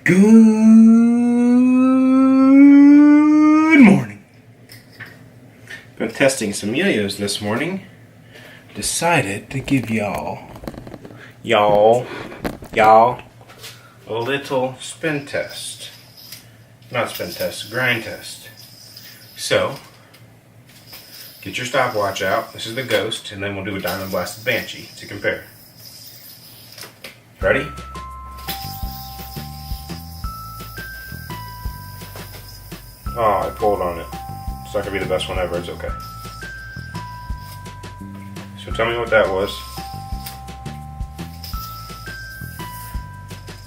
Good morning. Been testing some yo-yos this morning. Decided to give y'all a little spin test. Not spin test, grind test. So, get your stopwatch out. This is the Ghost, and then we'll do a Diamond Blasted Banshee to compare. Ready? Oh, I pulled on it. It's not gonna be the best one ever, it's okay. So tell me what that was.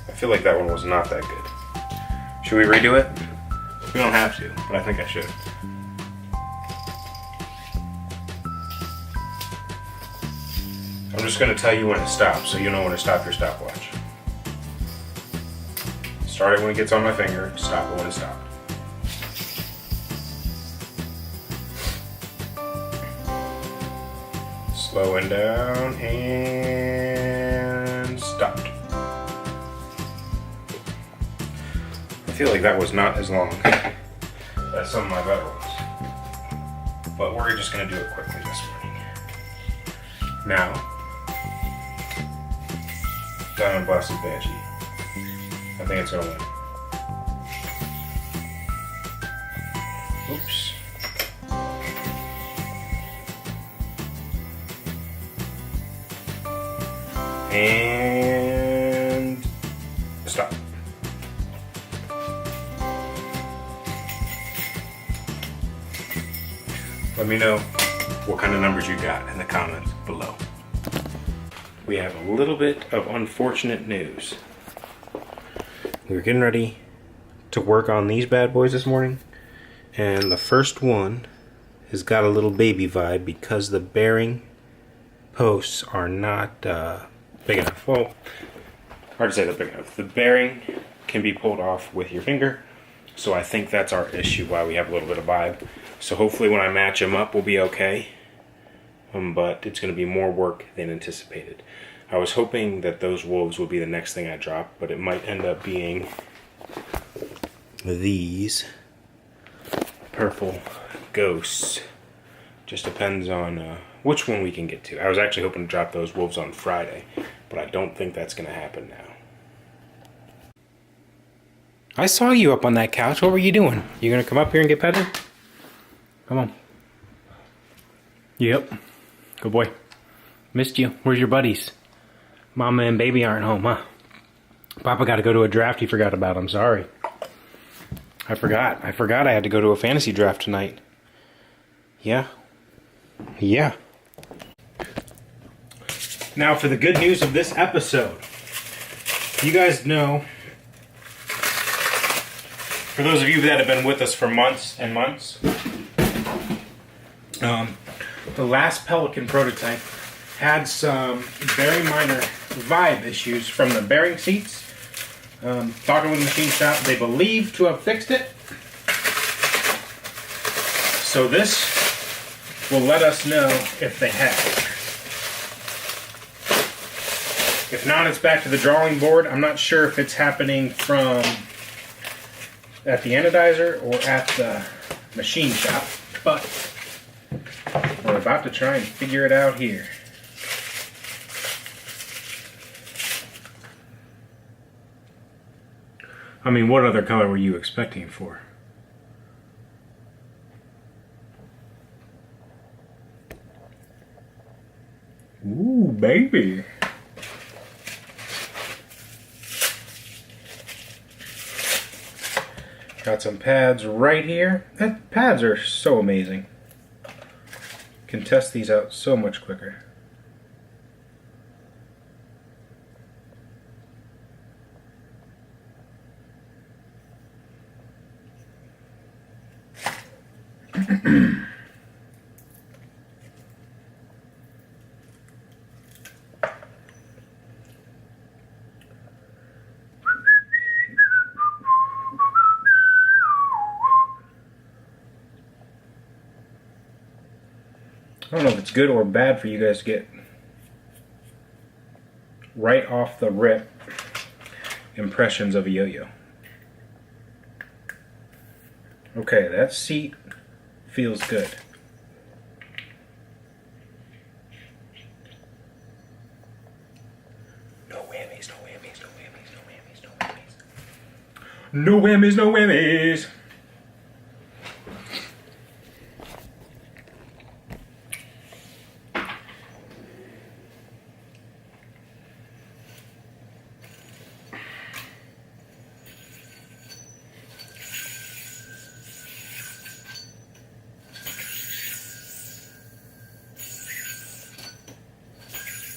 I feel like that one was not that good. Should we redo it? We don't have to, but I think I should. I'm just gonna tell you when to stop, so you know when to stop your stopwatch. Start it when it gets on my finger, stop it when it stops. Slowing down and stopped. I feel like that was not as long as some of my better ones. But we're just going to do it quickly this morning. Now, Diamond Blasted Banshee. I think it's going to win. Oops. And stop. Let me know what kind of numbers you got in the comments below. We have a little bit of unfortunate news. We were getting ready to work on these bad boys this morning, and the first one has got a little baby vibe because the bearing posts are not big enough. Well, hard to say they're big enough. The bearing can be pulled off with your finger, so I think that's our issue, why we have a little bit of vibe. So hopefully when I match them up we'll be okay, but it's going to be more work than anticipated. I was hoping that those wolves would be the next thing I drop, but it might end up being these purple ghosts. Just depends on which one we can get to. I was actually hoping to drop those wolves on Friday, but I don't think that's going to happen now. I saw you up on that couch. What were you doing? You going to come up here and get petted? Come on. Yep. Good boy. Missed you. Where's your buddies? Mama and baby aren't home, huh? Papa got to go to a draft he forgot about. I'm sorry. I forgot I had to go to a fantasy draft tonight. Yeah. Now for the good news of this episode. You guys know, for those of you that have been with us for months and months, the last Pelican prototype had some very minor vibe issues from the bearing seats. Talking with the machine shop, they believe to have fixed it. So this will let us know if they have. If not, it's back to the drawing board. I'm not sure if it's happening from at the anodizer or at the machine shop, but we're about to try and figure it out here. I mean, what other color were you expecting for? Ooh, baby. Got some pads right here. Pads are so amazing. Can test these out so much quicker. I don't know if it's good or bad for you guys to get right off the rip impressions of a yo-yo. Okay, that seat feels good. No whammies, no whammies, no whammies, no whammies, no whammies. No whammies, no whammies.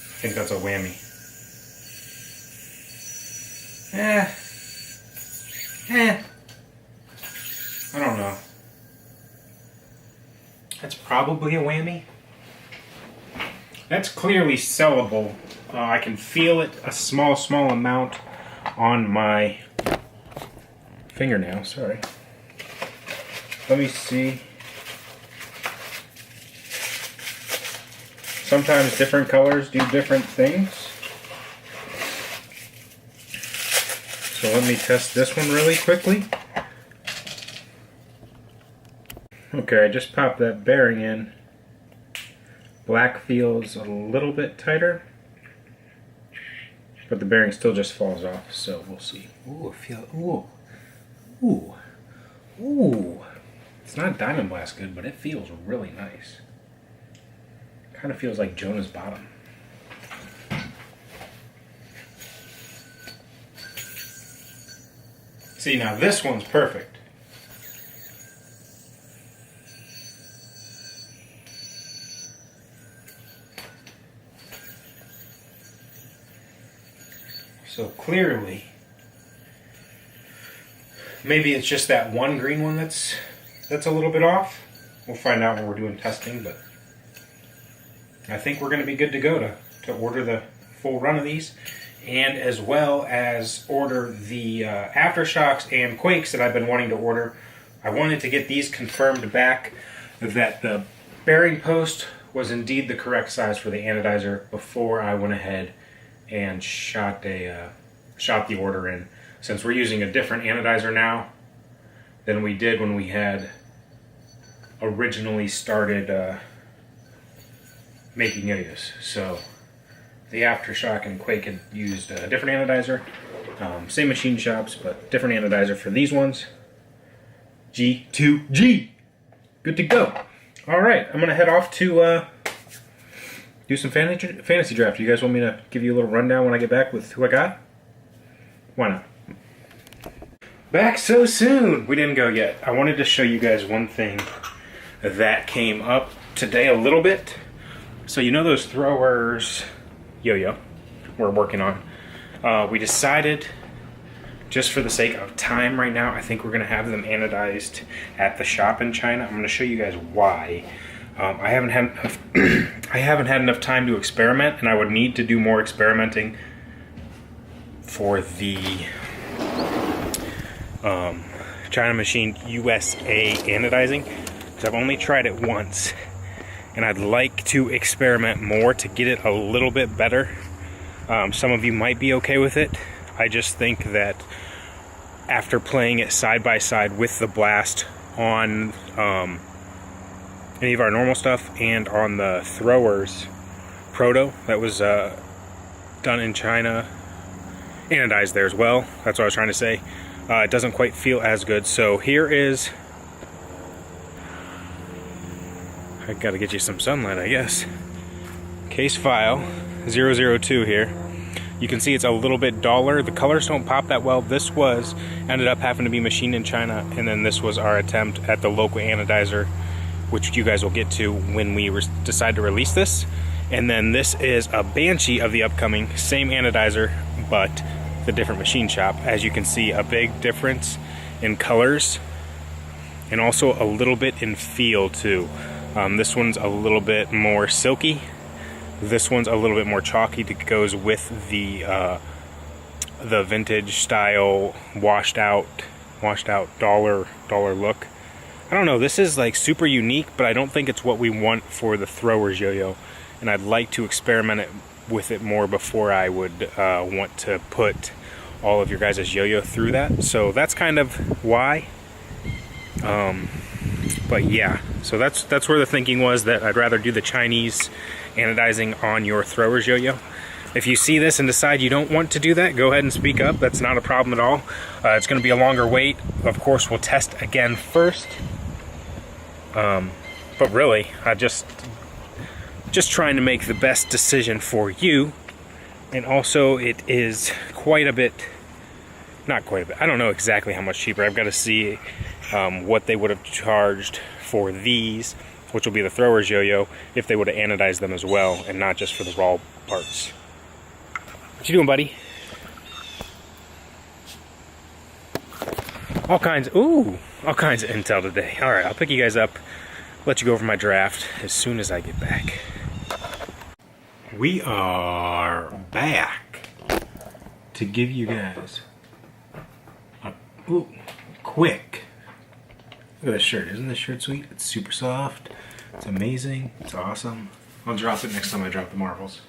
I think that's a whammy. I don't know. That's probably a whammy. That's clearly sellable. I can feel it a small amount on my fingernail. Sorry. Let me see. Sometimes different colors do different things. So let me test this one really quickly. Okay, I just popped that bearing in. Black feels a little bit tighter, but the bearing still just falls off, so we'll see. Ooh, ooh. It's not Diamond Blast good, but it feels really nice. Kind of feels like Jonah's bottom. See, now this one's perfect. So clearly, maybe it's just that one green one that's a little bit off. We'll find out when we're doing testing, but I think we're going to be good to go to order the full run of these, and as well as order the Aftershocks and Quakes that I've been wanting to order. I wanted to get these confirmed back that the bearing post was indeed the correct size for the anodizer before I went ahead and shot the order in, since we're using a different anodizer now than we did when we had originally started making yo-yos. So the Aftershock and Quake had used a different anodizer, same machine shops, but different anodizer for these ones. G2G, good to go. All right, I'm gonna head off to do some fantasy draft. You guys want me to give you a little rundown when I get back with who I got? Why not? Back so soon! We didn't go yet. I wanted to show you guys one thing that came up today a little bit. So you know those throwers yo-yo we're working on? We decided, just for the sake of time right now, I think we're going to have them anodized at the shop in China. I'm going to show you guys why. I haven't had enough time to experiment, and I would need to do more experimenting for the China Machine USA anodizing, because I've only tried it once, and I'd like to experiment more to get it a little bit better. Some of you might be okay with it. I just think that after playing it side by side with the Blast on any of our normal stuff and on the throwers proto that was done in China, anodized there as well, that's what I was trying to say, it doesn't quite feel as good. So here is, I gotta get you some sunlight, I guess, case file 002 here. You can see it's a little bit duller. The colors don't pop that well. This ended up having to be machined in China, and then this was our attempt at the local anodizer, which you guys will get to when we decide to release this. And then this is a Banshee of the upcoming, same anodizer, but the different machine shop. As you can see, a big difference in colors, and also a little bit in feel too. This one's a little bit more silky. This one's a little bit more chalky that goes with the vintage style, washed out dollar look. I don't know, this is like super unique, but I don't think it's what we want for the throwers yo-yo, and I'd like to experiment with it more before I would want to put all of your guys' yo-yo through that. So that's kind of why. But yeah, so that's where the thinking was, that I'd rather do the Chinese anodizing on your throwers yo-yo. If you see this and decide you don't want to do that, go ahead and speak up. That's not a problem at all. It's going to be a longer wait. Of course, we'll test again first. But really, I just trying to make the best decision for you. And also, it is quite a bit, not quite a bit, I don't know exactly how much cheaper. I've got to see what they would have charged for these, which will be the throwers yo-yo, if they would have anodized them as well, and not just for the raw parts. What you doing, buddy? All kinds of intel today. All right, I'll pick you guys up, let you go over my draft as soon as I get back. We are back to give you guys a quick. Look at this shirt. Isn't this shirt sweet? It's super soft. It's amazing. It's awesome. I'll drop it next time I drop the marbles.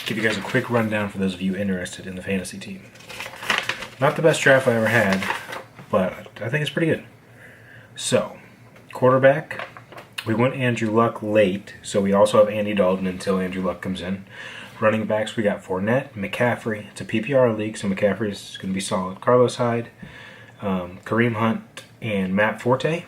Give you guys a quick rundown for those of you interested in the fantasy team. Not the best draft I ever had, but I think it's pretty good. So, quarterback, we went Andrew Luck late, so we also have Andy Dalton until Andrew Luck comes in. Running backs, we got Fournette, McCaffrey. It's a PPR league, so McCaffrey's going to be solid. Carlos Hyde, Kareem Hunt, and Matt Forte.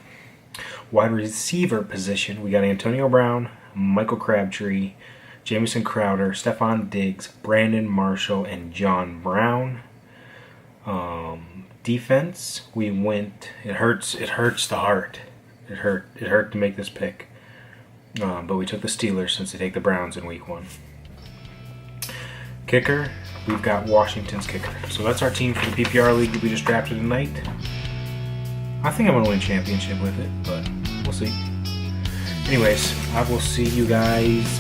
Wide receiver position, we got Antonio Brown, Michael Crabtree, Jamison Crowder, Stephon Diggs, Brandon Marshall, and John Brown. Defense, we went. It hurts the heart. It hurt to make this pick, but we took the Steelers since they take the Browns in week 1. Kicker, we've got Washington's kicker. So that's our team for the PPR league that we just drafted tonight. I think I'm going to win championship with it, but we'll see. Anyways, I will see you guys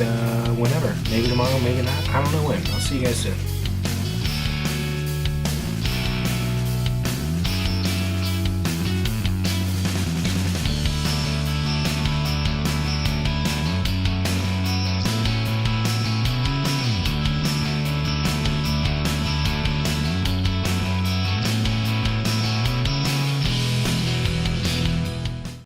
whenever. Maybe tomorrow, maybe not. I don't know when. I'll see you guys soon.